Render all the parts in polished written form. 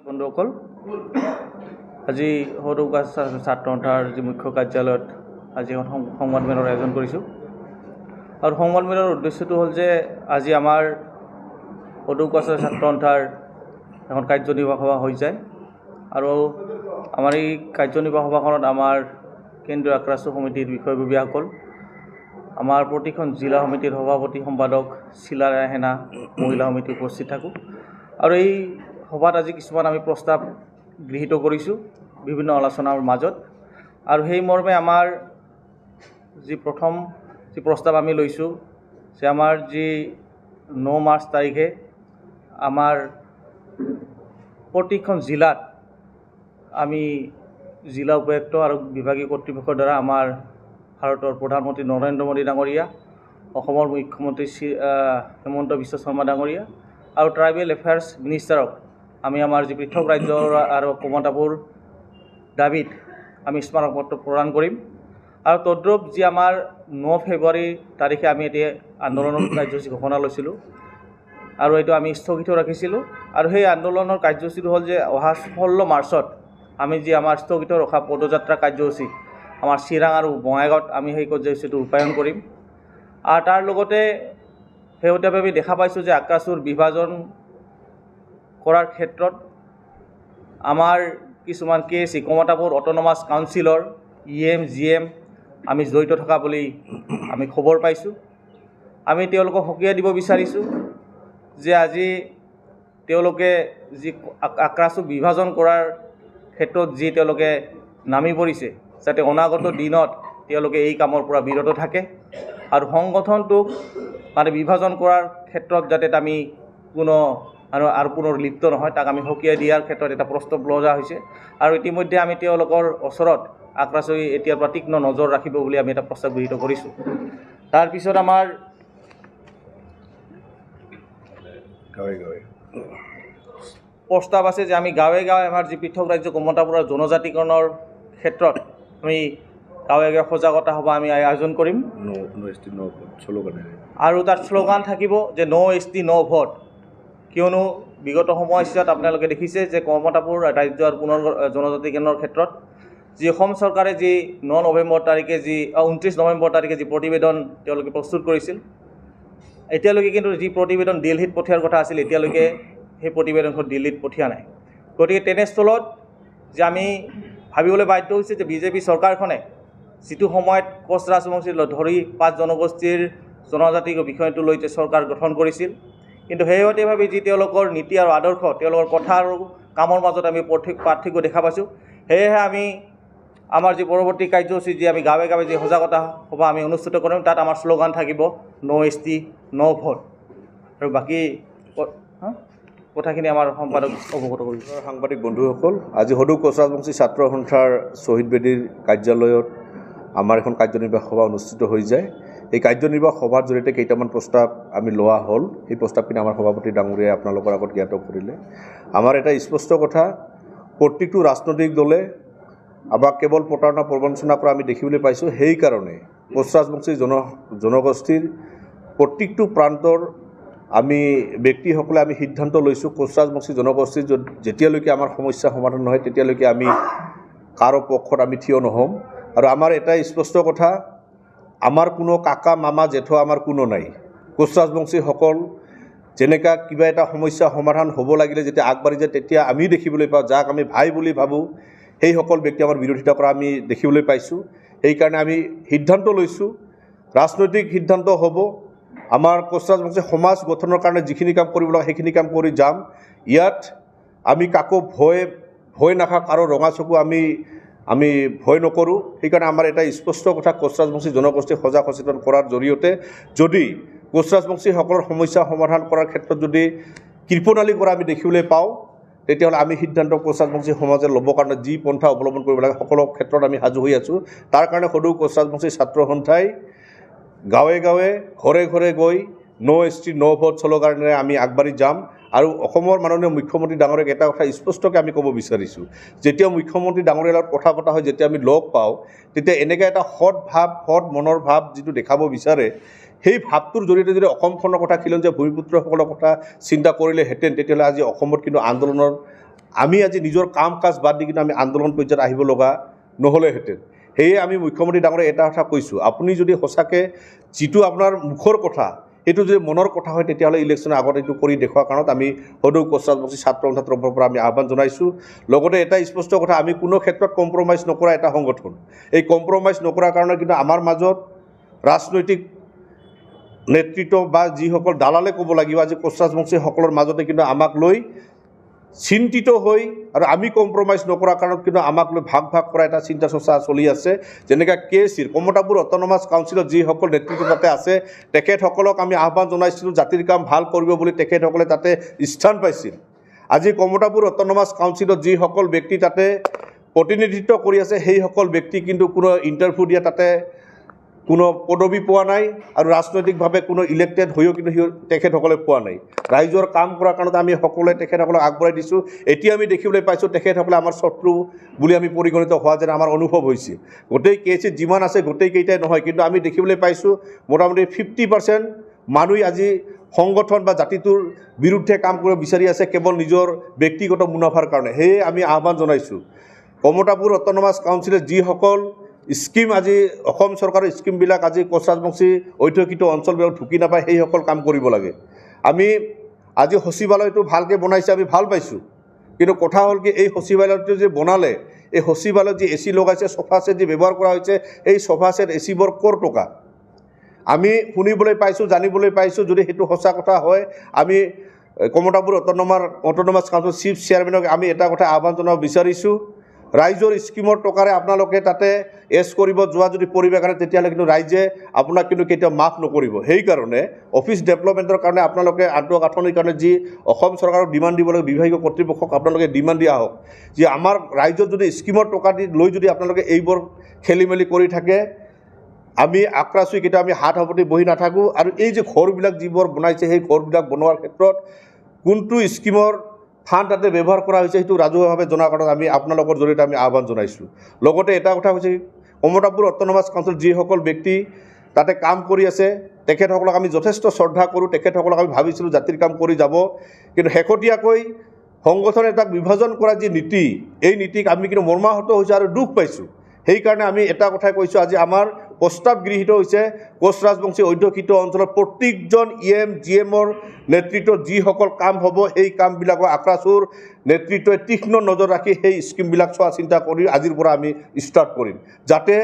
বন্ধুসকল, আজি সদৌকা ছাত্ৰ সন্থাৰ যি মুখ্য কাৰ্যালয়ত আজি এখন সংবাদমেলৰ আয়োজন কৰিছোঁ। আৰু সংবাদমেলৰ উদ্দেশ্যটো হ'ল যে আজি আমাৰ সদৌকা ছাত্ৰ সন্থাৰ এখন কাৰ্যনিৰ্বাহক সভা হৈ যায়। আৰু আমাৰ এই কাৰ্যনিৰ্বাহক সভাখনত আমাৰ কেন্দ্ৰীয় আক্ৰাছু সমিতিৰ বিষয়ববীয়াসকল, আমাৰ প্ৰতিখন জিলা সমিতিৰ সভাপতি সম্পাদক, চিলা সেনা মহিলা সমিতি উপস্থিত থাকোঁ। আৰু এই সভাত আজি কিছুমান আমি প্ৰস্তাৱ গৃহীত কৰিছোঁ বিভিন্ন আলোচনাৰ মাজত। আৰু সেই মৰ্মে আমাৰ প্ৰথম প্ৰস্তাৱ আমি লৈছোঁ যে আমাৰ যি 9 মাৰ্চ তাৰিখে আমাৰ প্ৰতিখন জিলাত আমি জিলা উপায়ুক্ত আৰু বিভাগীয় কৰ্তৃপক্ষৰ দ্বাৰা আমাৰ ভাৰতৰ প্ৰধানমন্ত্ৰী নৰেন্দ্ৰ মোদী ডাঙৰীয়া, অসমৰ মুখ্যমন্ত্ৰী হিমন্ত বিশ্ব শৰ্মা ডাঙৰীয়া আৰু ট্ৰাইবেল এফেয়াৰ্ছ মিনিষ্টাৰক আমি আমাৰ যি পৃথক ৰাজ্য আৰু কমতাপুৰ দাবীত আমি স্মাৰক পত্ৰ প্ৰদান কৰিম। আৰু তদ্ৰূপ যি আমাৰ 9 ফেব্ৰুৱাৰী তাৰিখে আমি এতিয়া আন্দোলনৰ কাৰ্যসূচী ঘোষণা লৈছিলোঁ আৰু এইটো আমি স্থগিত ৰাখিছিলোঁ। আৰু সেই আন্দোলনৰ কাৰ্যসূচীটো হ'ল যে অহা 16 মাৰ্চত আমি যি আমাৰ স্থগিত ৰখা পদযাত্ৰা কাৰ্যসূচী আমাৰ চিৰাং আৰু বঙাইগাঁৱত আমি সেই কাৰ্যসূচীটো ৰূপায়ণ কৰিম। আৰু তাৰ লগতে শেহতীয়াভাৱে আমি দেখা পাইছোঁ যে আক্ৰাছুৰ বিভাজন কৰাৰ ক্ষেত্ৰত আমাৰ কিছুমান কেছ কমতাপুৰ অট'নমাছ কাউন্সিলৰ EM GM আমি জড়িত থকা বুলি আমি খবৰ পাইছোঁ। আমি তেওঁলোকক সকীয়াই দিব বিচাৰিছোঁ যে আজি তেওঁলোকে যি আক্ৰাছু বিভাজন কৰাৰ ক্ষেত্ৰত যি তেওঁলোকে নামি পৰিছে, যাতে অনাগত দিনত তেওঁলোকে এই কামৰ পৰা বিৰত থাকে আৰু সংগঠনটোক বিভাজন কৰাৰ ক্ষেত্ৰত যাতে আমি আৰু পুনৰ লিপ্ত নহয়, তাক আমি সকীয়াই দিয়াৰ ক্ষেত্ৰত এটা প্ৰস্তাৱ লোৱা হৈছে। আৰু ইতিমধ্যে আমি তেওঁলোকৰ ওচৰত আক্ৰাছুই এতিয়াৰ পৰা তীক্ষ্ণ নজৰ ৰাখিব বুলি আমি এটা প্ৰস্তাৱ গৃহীত কৰিছোঁ। তাৰপিছত আমাৰ প্ৰস্তাৱ আছে যে আমি গাঁৱে গাঁৱে আমাৰ যি পৃথক ৰাজ্য কমতাপুৰৰ জনজাতিকৰণৰ ক্ষেত্ৰত আমি গাঁৱে গাঁৱে সজাগতা সভা আমি আয়োজন কৰিম। আৰু তাৰ শ্লোগান থাকিব যে নো ST নো ভোট। কিয়নো বিগত সময়ছোৱাত আপোনালোকে দেখিছে যে কমতাপুৰ ৰাজ্য আৰু পুনৰ জনজাতিকৰণৰ ক্ষেত্ৰত যি অসম চৰকাৰে যি 29 নৱেম্বৰ তাৰিখে যি প্ৰতিবেদন তেওঁলোকে প্ৰস্তুত কৰিছিল, এতিয়ালৈকে কিন্তু যি প্ৰতিবেদন দিল্লীত পঠিওৱাৰ কথা আছিল, এতিয়ালৈকে সেই প্ৰতিবেদনখন দিল্লীত পঠিওৱা নাই। গতিকে তেনেস্থলত যে আমি ভাবিবলৈ বাধ্য হৈছে যে বিজেপি চৰকাৰখনে যিটো সময়ত কোচ ৰাজবংশীক ধৰি 5 জনগোষ্ঠীৰ জনজাতিক বিষয়টো লৈ চৰকাৰ গঠন কৰিছিল, কিন্তু শেহতীয়াভাৱে যি তেওঁলোকৰ নীতি আৰু আদৰ্শ, তেওঁলোকৰ কথা আৰু কামৰ মাজত আমি পাৰ্থক্য দেখা পাইছোঁ। সেয়েহে আমি আমাৰ যি পৰৱৰ্তী কাৰ্যসূচী যি আমি গাঁৱে গাঁৱে যি সজাগতা সভা আমি অনুষ্ঠিত কৰিম, তাত আমাৰ শ্লোগান থাকিব নো ST নো ভোট। আৰু বাকী কথাখিনি আমাৰ সম্পাদক অৱগত কৰিছোঁ। সাংবাদিক বন্ধুসকল, আজি সদৌ কোচ ৰাজবংশী ছাত্ৰ সন্থাৰ শ্বহীদ বেদীৰ কাৰ্যালয়ত আমাৰ এখন কাৰ্যনিৰ্বাহক সভা অনুষ্ঠিত হৈ যায়। এই কাৰ্যনিৰ্বাহক সভাৰ জৰিয়তে কেইটামান প্ৰস্তাৱ আমি লোৱা হ'ল। সেই প্ৰস্তাৱখিনি আমাৰ সভাপতি ডাঙৰীয়াই আপোনালোকৰ আগত জ্ঞাত কৰিলে। আমাৰ এটা স্পষ্ট কথা, প্ৰত্যেকটো ৰাজনৈতিক দলে আমাক কেৱল প্ৰতাৰণা প্ৰবঞ্চনা কৰা আমি দেখিবলৈ পাইছোঁ। সেইকাৰণে কোচ ৰাজবংশী জনগোষ্ঠীৰ প্ৰত্যেকটো প্ৰান্তৰ আমি ব্যক্তিসকলে আমি সিদ্ধান্ত লৈছোঁ, কোচ ৰাজবংশী জনগোষ্ঠীৰ যেতিয়ালৈকে আমাৰ সমস্যা সমাধান নহয় তেতিয়ালৈকে আমি কাৰো পক্ষত আমি থিয় নহ'ম। আৰু আমাৰ এটাই স্পষ্ট কথা, আমাৰ কোনো কাকা মামা জেঠু আমাৰ কোনো নাই। কোচ ৰাজবংশীসকল যেনেকুৱা কিবা এটা সমস্যা সমাধান হ'ব লাগিলে যেতিয়া আগবাঢ়ি যায়, তেতিয়া আমি দেখিবলৈ পাওঁ যাক আমি ভাই বুলি ভাবোঁ, সেইসকল ব্যক্তি আমাৰ বিৰোধিতা কৰা আমি দেখিবলৈ পাইছোঁ। সেইকাৰণে আমি সিদ্ধান্ত লৈছোঁ, ৰাজনৈতিক সিদ্ধান্ত হ'ব, আমাৰ কোচ ৰাজবংশী সমাজ গঠনৰ কাৰণে যিখিনি কাম কৰিব লাগে সেইখিনি কাম কৰি যাম। ইয়াত আমি কাকো ভয় নাখাওঁ, আৰু ৰঙা চকু আমি ভয় নকৰোঁ। সেইকাৰণে আমাৰ এটা স্পষ্ট কথা, কোচ ৰাজবংশী জনগোষ্ঠীক সজাগ সচেতন কৰাৰ জৰিয়তে যদি কোচ ৰাজবংশীসকলৰ সমস্যা সমাধান কৰাৰ ক্ষেত্ৰত যদি কৃপণালী কৰা আমি দেখিবলৈ পাওঁ, তেতিয়াহ'লে আমি সিদ্ধান্ত কোচ ৰাজবংশী সমাজে ল'বৰ কাৰণে যি পন্থা অৱলম্বন কৰিব লাগে সকলো ক্ষেত্ৰত আমি সাজু হৈ আছোঁ। তাৰ কাৰণে সদৌ কোচ ৰাজবংশী ছাত্ৰ সন্থাই গাঁৱে গাঁৱে ঘৰে ঘৰে গৈ নো ST নো ভোট শ্লোগানেৰে আমি আগবাঢ়ি যাম। আৰু অসমৰ মাননীয় মুখ্যমন্ত্ৰী ডাঙৰীয়াক এটা কথা স্পষ্টকৈ আমি ক'ব বিচাৰিছোঁ, যেতিয়া মুখ্যমন্ত্ৰী ডাঙৰীয়াৰ লগত কথা পতা হয়, যেতিয়া আমি লগ পাওঁ, তেতিয়া এনেকৈ এটা সৎ মনৰ ভাৱ যিটো দেখাব বিচাৰে, সেই ভাৱটোৰ জৰিয়তে যদি অসমখনৰ কথা খিলঞ্জীয়া ভূমিপুত্ৰসকলৰ কথা চিন্তা কৰিলেহেঁতেন, তেতিয়াহ'লে আজি অসমত কিন্তু আন্দোলনৰ আমি আজি নিজৰ কাম কাজ বাদ দি কিন্তু আমি আন্দোলন পৰ্যায়ত আহিব লগা নহ'লেহেঁতেন সেয়ে আমি মুখ্যমন্ত্ৰী ডাঙৰীয়া এটা কথা কৈছোঁ আপুনি যদি সঁচাকৈ যিটো আপোনাৰ মুখৰ কথা এইটো যদি মনৰ কথা হয় তেতিয়াহ'লে ইলেকশ্যনৰ আগত এইটো কৰি দেখুওৱাৰ কাৰণত আমি সদৌ কোচ ৰাজবংশী ছাত্ৰ সন্থাৰ তৰফৰ পৰা আমি আহ্বান জনাইছোঁ লগতে এটা স্পষ্ট কথা আমি কোনো ক্ষেত্ৰত কম্প্ৰমাইজ নকৰা এটা সংগঠন এই কম্প্ৰমাইজ নকৰাৰ কাৰণে কিন্তু আমাৰ মাজত ৰাজনৈতিক নেতৃত্ব বা যিসকল দালালে ক'ব লাগিব আজি কোচ ৰাজবংশীসকলৰ মাজতে কিন্তু আমাক লৈ চিন্তিত হৈ আৰু আমি কম্প্ৰমাইজ নকৰাৰ কাৰণত কিন্তু আমাক লৈ ভাগ ভাগ কৰা এটা চিন্তা চৰ্চা চলি আছে যেনেকৈ KCৰ কমতাপুৰ অট'নমাছ কাউন্সিলত যিসকল নেতৃত্ব তাতে আছে তেখেতসকলক আমি আহ্বান জনাইছিলোঁ জাতিৰ কাম ভাল কৰিব বুলি তেখেতসকলে তাতে স্থান পাইছিল আজি কমতাপুৰ অট'নমাছ কাউন্সিলত যিসকল ব্যক্তি তাতে প্ৰতিনিধিত্ব কৰি আছে সেইসকল ব্যক্তি কিন্তু কোনো ইণ্টাৰভিউ দিয়া তাতে কোনো পদবী পোৱা নাই আৰু ৰাজনৈতিকভাৱে কোনো ইলেক্টেড হৈও কিন্তু তেখেতসকলে পোৱা নাই ৰাইজৰ কাম কৰাৰ কাৰণত আমি সকলোৱে তেখেতসকলক আগবঢ়াই দিছোঁ এতিয়া আমি দেখিবলৈ পাইছোঁ তেখেতসকলে আমাৰ শত্ৰু বুলি আমি পৰিগণিত হোৱা যেন আমাৰ অনুভৱ হৈছে গোটেই KCত যিমান আছে গোটেইকেইটাই নহয় কিন্তু আমি দেখিবলৈ পাইছোঁ মোটামুটি 50% মানুহ আজি সংগঠন বা জাতিটোৰ বিৰুদ্ধে কাম কৰিব বিচাৰি আছে কেৱল নিজৰ ব্যক্তিগত মুনাফাৰ কাৰণে সেয়ে আমি আহ্বান জনাইছোঁ কমতাপুৰ অট'নমাছ কাউন্সিলে যিসকল স্কিম আজি অসম চৰকাৰৰ স্কিমবিলাক আজি কোচ ৰাজবংশী অধ্যুষিত অঞ্চলবিলাক ঢুকি নাপায় সেইসকল কাম কৰিব লাগে আমি আজি সচিবালয়টো ভালকৈ বনাইছে আমি ভাল পাইছোঁ কিন্তু কথা হ'ল কি এই সচিবালয়টো যে বনালে এই সচিবালয়ত যি AC লগাইছে চোফা ছেট যি ব্যৱহাৰ কৰা হৈছে এই চোফা ছেট ACবোৰ ক'ৰ টকা আমি শুনিবলৈ পাইছোঁ জানিবলৈ পাইছোঁ যদি সেইটো সঁচা কথা হয় আমি কমতাপুৰ অট'নমাছ কাউন্সিলৰ চিফ চেয়াৰমেনক আমি এটা কথা আহ্বান জনাব বিচাৰিছোঁ ৰাইজৰ স্কিমৰ টকাৰে আপোনালোকে তাতে কৰিব যোৱা যদি পৰিৱেশ আনে তেতিয়াহ'লে কিন্তু ৰাইজে আপোনাক কিন্তু কেতিয়াও মাফ নকৰিব সেইকাৰণে অফিচ ডেভেলপমেণ্টৰ কাৰণে আপোনালোকে আন্তঃগাঁথনিৰ কাৰণে যি অসম চৰকাৰক ডিমাণ্ড দিব লাগে বিভাগীয় কৰ্তৃপক্ষক আপোনালোকে ডিমাণ্ড দিয়া হওক যে আমাৰ ৰাইজত যদি স্কিমৰ টকা দি লৈ যদি আপোনালোকে এইবোৰ খেলি মেলি কৰি থাকে আমি আক্ৰা চুই কেতিয়াও আমি হাত সাৱটি বহি নাথাকোঁ আৰু এই যে ঘৰবিলাক যিবোৰ বনাইছে সেই ঘৰবিলাক বনোৱাৰ ক্ষেত্ৰত কোনটো স্কিমৰ ফাণ্ড তাতে ব্যৱহাৰ কৰা হৈছে সেইটো ৰাজহুৱাভাৱে জনাৰ কাৰণত আমি আপোনালোকৰ জৰিয়তে আমি আহ্বান জনাইছোঁ লগতে এটা কথা হৈছে কমতাপুৰ অট'নমাছ কাউন্সিলত যিসকল ব্যক্তি তাতে কাম কৰি আছে তেখেতসকলক আমি যথেষ্ট শ্ৰদ্ধা কৰোঁ তেখেতসকলক আমি ভাবিছিলোঁ জাতিৰ কাম কৰি যাব কিন্তু শেহতীয়াকৈ সংগঠন এটাক বিভাজন কৰা যি নীতি এই নীতিক আমি কিন্তু মৰ্মাহত হৈছোঁ আৰু দুখ পাইছোঁ সেইকাৰণে আমি এটা কথাই কৈছোঁ আজি আমাৰ প্ৰস্তাৱ গৃহীত হৈছে কোচ ৰাজবংশী অধ্যুষিত অঞ্চলৰ প্ৰত্যেকজন GMৰ নেতৃত্বত যিসকল কাম হ'ব সেই কামবিলাকৰ আক্ৰাচুৰ নেতৃত্বই তীক্ষ্ণ নজৰ ৰাখি সেই স্কিমবিলাক চোৱা চিন্তা কৰি আজিৰ পৰা আমি ষ্টাৰ্ট কৰিম যাতে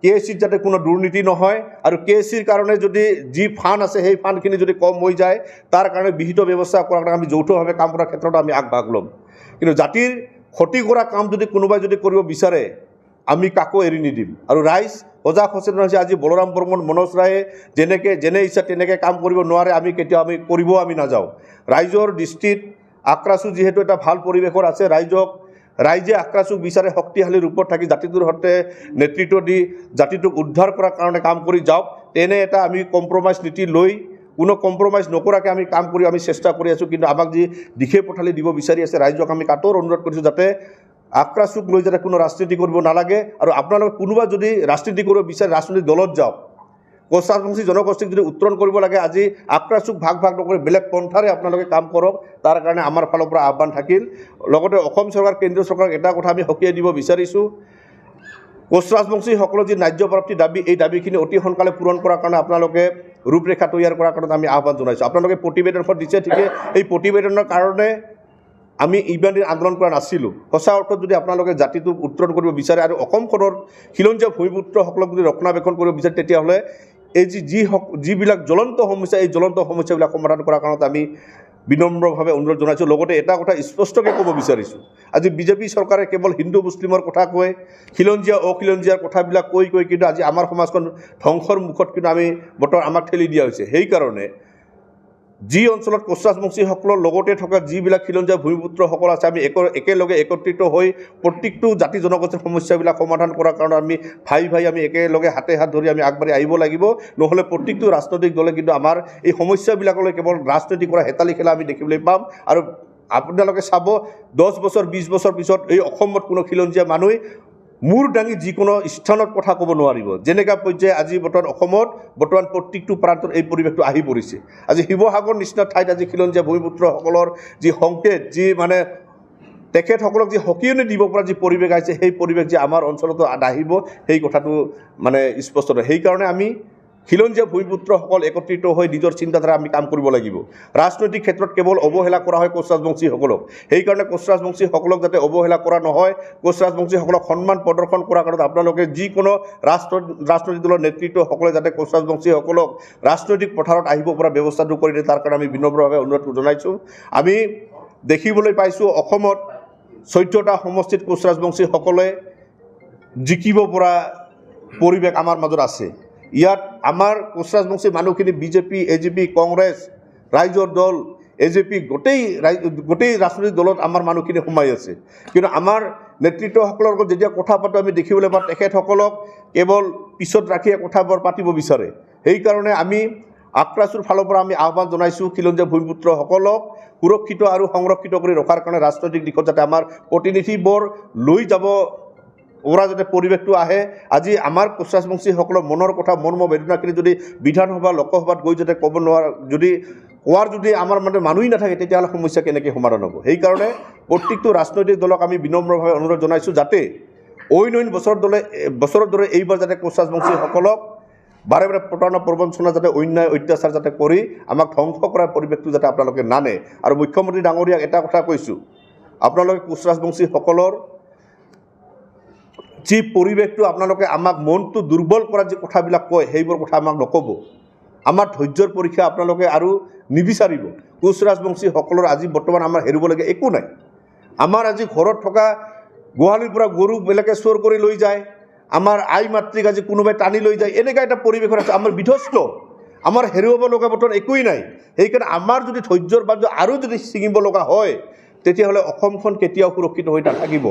KCত যাতে কোনো দুৰ্নীতি নহয় আৰু KCৰ কাৰণে যদি যি ফাণ্ড আছে সেই ফাণ্ডখিনি যদি কম হৈ যায় তাৰ কাৰণে বিহিত ব্যৱস্থা কৰাৰ কাৰণে আমি যৌথভাৱে কাম কৰাৰ ক্ষেত্ৰত আমি আগভাগ ল'ম কিন্তু জাতিৰ ক্ষতি কৰা কাম যদি কোনোবাই যদি কৰিব বিচাৰে আমি কাকো এৰি নিদিম আৰু ৰাইজ সজাগ সচেতন হৈছে আজি বলৰাম বৰ্মন মনোজ ৰায়ে যেনে ইচ্ছা তেনেকৈ কাম কৰিব নোৱাৰে আমি কেতিয়াও আমি কৰিবও আমি নাযাওঁ ৰাইজৰ দৃষ্টিত আক্ৰাচু যিহেতু এটা ভাল পৰিৱেশৰ আছে ৰাইজে আক্ৰাচুক বিচাৰে শক্তিশালী ৰূপত থাকি জাতিটোৰ সৈতে নেতৃত্ব দি জাতিটোক উদ্ধাৰ কৰাৰ কাৰণে কাম কৰি যাওক তেনে এটা আমি কম্প্ৰমাইজ নীতি লৈ কোনো কম্প্ৰমাইজ নকৰাকৈ আমি কাম কৰি আমি চেষ্টা কৰি আছোঁ কিন্তু আমাক যি দিশে পথালি দিব বিচাৰি আছে ৰাইজক আমি কাটৰ অনুৰোধ কৰিছোঁ যাতে আক্ৰাচুক লৈ যাতে কোনো ৰাজনীতি কৰিব নালাগে আৰু আপোনালোকে কোনোবা যদি ৰাজনীতি কৰিব বিচাৰে ৰাজনৈতিক দলত যাওক কোচ ৰাজবংশী জনগোষ্ঠীক যদি উত্তৰণ কৰিব লাগে আজি আক্ৰাচুক ভাগ নকৰি বেলেগ পন্থাৰে আপোনালোকে কাম কৰক তাৰ কাৰণে আমাৰ ফালৰ পৰা আহ্বান থাকিল লগতে অসম চৰকাৰ কেন্দ্ৰীয় চৰকাৰক এটা কথা আমি সকীয়াই দিব বিচাৰিছোঁ কোচ ৰাজবংশীসকলৰ যি ন্যায্য প্ৰাপ্তি দাবী এই দাবীখিনি অতি সোনকালে পূৰণ কৰাৰ কাৰণে আপোনালোকে ৰূপৰেখা তৈয়াৰ কৰাৰ কাৰণে আমি আহ্বান জনাইছোঁ আপোনালোকে প্ৰতিবেদনখন দিছে ঠিকে এই প্ৰতিবেদনৰ কাৰণে আমি ইমান দিন আন্দোলন কৰা নাছিলোঁ সঁচা অৰ্থত যদি আপোনালোকে জাতিটোক উত্তৰণ কৰিব বিচাৰে আৰু অসমখনৰ খিলঞ্জীয়া ভূমিপুত্ৰসকলক যদি ৰক্ষণাবেক্ষণ কৰিব বিচাৰে তেতিয়াহ'লে এই যিবিলাক জ্বলন্ত সমস্যা এই জ্বলন্ত সমস্যাবিলাক সমাধান কৰাৰ কাৰণত আমি বিনম্ৰভাৱে অনুৰোধ জনাইছোঁ লগতে এটা কথা স্পষ্টকৈ ক'ব বিচাৰিছোঁ আজি বিজেপি চৰকাৰে কেৱল হিন্দু মুছলিমৰ কথা কয় খিলঞ্জীয়া অখিলঞ্জীয়াৰ কথাবিলাক কৈ কিন্তু আজি আমাৰ সমাজখন ধ্বংসৰ মুখত কিন্তু বৰ্তমান আমাক ঠেলি দিয়া হৈছে সেইকাৰণে যি অঞ্চলত কোচ ৰাজবংশীসকলৰ লগতে থকা যিবিলাক খিলঞ্জীয়া ভূমিপুত্ৰসকল আছে আমি একেলগে একত্ৰিত হৈ প্ৰত্যেকটো জাতি জনগোষ্ঠীৰ সমস্যাবিলাক সমাধান কৰাৰ কাৰণে আমি ভাই আমি একেলগে হাতে হাত ধৰি আমি আগবাঢ়ি আহিব লাগিব নহ'লে প্ৰত্যেকটো ৰাজনৈতিক দলে কিন্তু আমাৰ এই সমস্যাবিলাকলৈ কেৱল ৰাজনীতি কৰা হেতালি খেলা আমি দেখিবলৈ পাম আৰু আপোনালোকে চাব 10 বছৰ 20 বছৰ পিছত এই অসমত কোনো খিলঞ্জীয়া মানুহ মূৰ দাঙি যিকোনো স্থানত কথা ক'ব নোৱাৰিব যেনেকুৱা পৰ্যায়ে আজি অসমত প্ৰত্যেকটো প্ৰান্তত এই পৰিৱেশটো আহি পৰিছে আজি শিৱসাগৰ নিচিনা ঠাইত আজি খিলঞ্জীয়া ভূমিপুত্ৰসকলৰ যি সংকেত যি তেখেতসকলক যি সকিয়নি দিব পৰা যি পৰিৱেশ আহিছে সেই পৰিৱেশ যে আমাৰ অঞ্চলতো নাহিব সেই কথাটো মানে স্পষ্ট নহয়। সেইকাৰণে আমি খিলঞ্জীয়া ভূমিপুত্ৰসকল একত্ৰিত হৈ নিজৰ চিন্তাধাৰা আমি কাম কৰিব লাগিব। ৰাজনৈতিক ক্ষেত্ৰত কেৱল অৱহেলা কৰা হয় কোচ ৰাজবংশীসকলক, সেইকাৰণে কোচ ৰাজবংশীসকলক যাতে অৱহেলা কৰা নহয়, কোচ ৰাজবংশীসকলক সন্মান প্ৰদৰ্শন কৰাৰ কাৰণত আপোনালোকে যিকোনো ৰাজনৈতিক দলৰ নেতৃত্বসকলে যাতে কোচ ৰাজবংশীসকলক ৰাজনৈতিক পথাৰত আহিব পৰা ব্যৱস্থাটো কৰি দিয়ে, তাৰ কাৰণে আমি বিনম্ৰভাৱে অনুৰোধ জনাইছোঁ। আমি দেখিবলৈ পাইছোঁ অসমত 14টা সমষ্টিত কোচ ৰাজবংশীসকলে জিকিব পৰা পৰিৱেশ আমাৰ মাজত আছে। ইয়াত আমাৰ কোচ ৰাজবংশী মানুহখিনি বিজেপি, এজিপি, কংগ্ৰেছ, ৰাইজৰ দল, এজেপি গোটেই ৰাজনৈতিক দলত আমাৰ মানুহখিনি সোমাই আছে। কিন্তু আমাৰ নেতৃত্বসকলৰ লগত যেতিয়া কথা পাতোঁ আমি দেখিবলৈ পাওঁ তেখেতসকলক কেৱল পিছত ৰাখিয়ে কথাবোৰ পাতিব বিচাৰে। সেইকাৰণে আমি আক্ৰাছুৰ ফালৰ পৰা আমি আহ্বান জনাইছোঁ খিলঞ্জীয়া ভূমিপুত্ৰসকলক সুৰক্ষিত আৰু সংৰক্ষিত কৰি ৰখাৰ কাৰণে ৰাজনৈতিক দিশত যাতে আমাৰ প্ৰতিনিধিবোৰ লৈ যাব পৰা যাতে পৰিৱেশটো আহে। আজি আমাৰ কোচ ৰাজবংশীসকলৰ মনৰ কথা মৰ্ম বেদনাখিনি যদি বিধানসভা লোকসভাত গৈ যাতে ক'ব কোৱাৰ আমাৰ মানুহেই নাথাকে তেতিয়াহ'লে সমস্যা কেনেকৈ সমাধান হ'ব। সেইকাৰণে প্ৰত্যেকটো ৰাজনৈতিক দলক আমি বিনম্ৰভাৱে অনুৰোধ জনাইছোঁ যাতে অইন বছৰৰ দৰে এইবাৰ যাতে কোচ ৰাজবংশীসকলক বাৰে বাৰে প্ৰতাৰণা প্ৰবঞ্চনা যাতে অন্যায় অত্যাচাৰ যাতে কৰি আমাক ধ্বংস কৰাৰ পৰিৱেশটো যাতে আপোনালোকে নানে। আৰু মুখ্যমন্ত্ৰী ডাঙৰীয়াক এটা কথা কৈছোঁ, আপোনালোকে কোচ ৰাজবংশীসকলৰ যি পৰিৱেশটো আপোনালোকে আমাক মনটো দুৰ্বল কৰাৰ যি কথাবিলাক কয় সেইবোৰ কথা আমাক নক'ব। আমাৰ ধৈৰ্যৰ পৰীক্ষা আপোনালোকে আৰু নিবিচাৰিব। কোচ ৰাজবংশীসকলৰ আজি বৰ্তমান আমাৰ হেৰুবলগীয়া একো নাই। আমাৰ আজি ঘৰত থকা গোহালিৰ পৰা গৰু বেলেগে চোৰ কৰি লৈ যায়, আমাৰ আই মাতৃক আজি কোনোবাই টানি লৈ যায়, এনেকুৱা এটা পৰিৱেশত আছে। আমাৰ বিধ্বস্ত, আমাৰ হেৰুৱাব লগা বৰ্তমান একোৱেই নাই। সেইকাৰণে আমাৰ যদি ধৈৰ্যৰ বান্ধ আৰু যদি ছিঙিব লগা হয় তেতিয়াহ'লে অসমখন কেতিয়াও সুৰক্ষিত হৈ নাথাকিব।